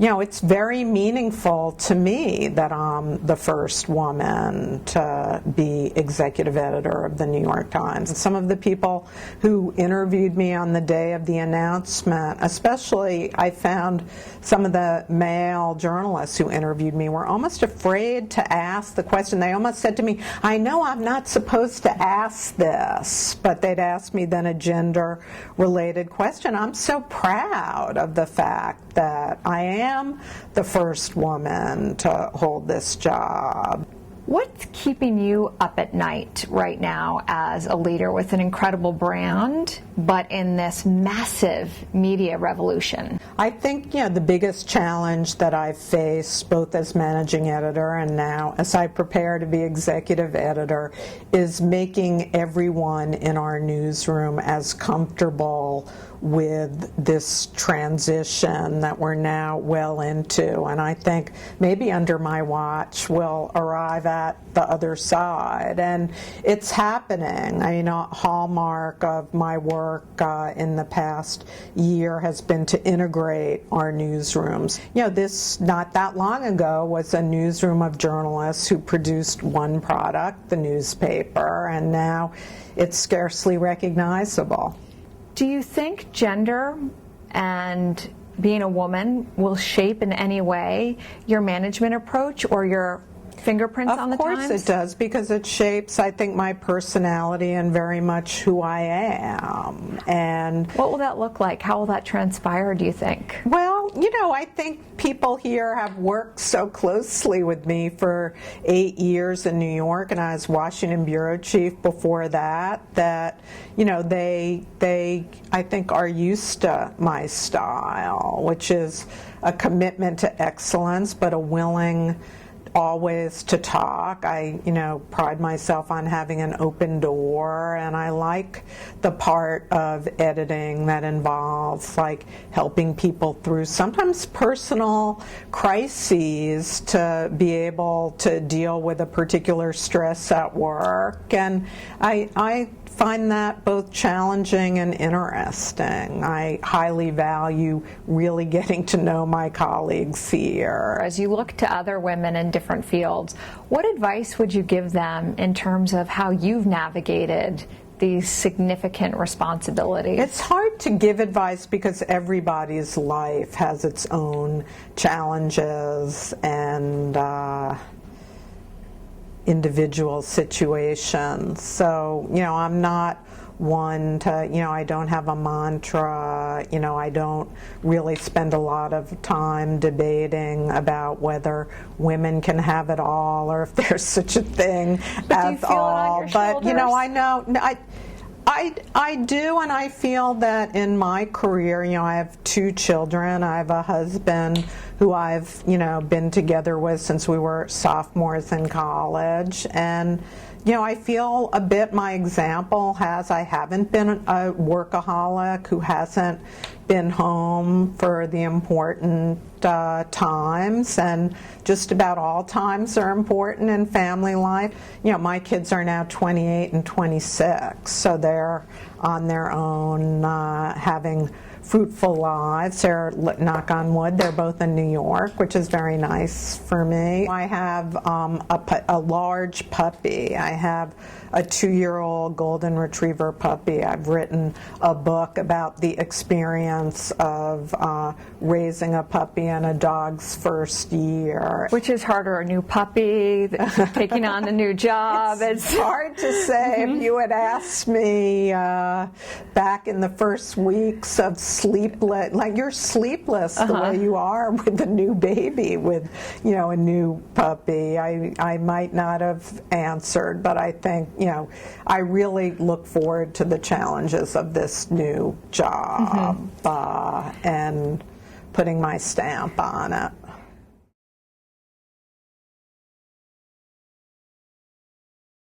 It's very meaningful to me that I'm the first woman to be executive editor of the New York Times. Some of the people who interviewed me on the day of the announcement, especially I found some of the male journalists who interviewed me were almost afraid to ask the question. They almost said to me, I know I'm not supposed to ask this, but they'd ask me then a gender-related question. I'm so proud of the fact that I am the first woman to hold this job. What's keeping you up at night right now as a leader with an incredible brand, but in this massive media revolution? I think, the biggest challenge that I've faced, both as managing editor and now as I prepare to be executive editor, is making everyone in our newsroom as comfortable with this transition that we're now well into. And I think maybe under my watch we'll arrive at the other side. And it's happening. A hallmark of my work in the past year has been to integrate our newsrooms. This not that long ago was a newsroom of journalists who produced one product, the newspaper, and now it's scarcely recognizable. Do you think gender and being a woman will shape in any way your management approach or your fingerprints on the Times? Of course it does, because it shapes, I think, my personality and very much who I am. And what will that look like? How will that transpire, do you think? Well, I think people here have worked so closely with me for 8 years in New York, and I was Washington bureau chief before that, they I think are used to my style, which is a commitment to excellence, but a willing always to talk. I, pride myself on having an open door, and I like the part of editing that involves helping people through sometimes personal crises to be able to deal with a particular stress at work. And I find that both challenging and interesting. I highly value really getting to know my colleagues here. As you look to other women in different fields, what advice would you give them in terms of how you've navigated these significant responsibilities? It's hard to give advice because everybody's life has its own challenges and individual situations. So, I'm not one to, I don't have a mantra, I don't really spend a lot of time debating about whether women can have it all or if there's such a thing as all. But, I know, I do, and I feel that in my career, I have 2 children. I have a husband who I've, been together with since we were sophomores in college. And, I feel a bit my example I haven't been a workaholic who hasn't been home for the important times, and just about all times are important in family life. My kids are now 28 and 26, so they're on their own, having fruitful lives. They're, knock on wood, they're both in New York, which is very nice for me. I have a large puppy. I have a 2-year-old golden retriever puppy. I've written a book about the experience of raising a puppy in a dog's first year. Which is harder, a new puppy, taking on a new job? It's hard to say. If you had asked me back in the first weeks of sleepless, you're sleepless the way you are with a new baby, with a new puppy, I might not have answered, but I think I really look forward to the challenges of this new job and putting my stamp on it.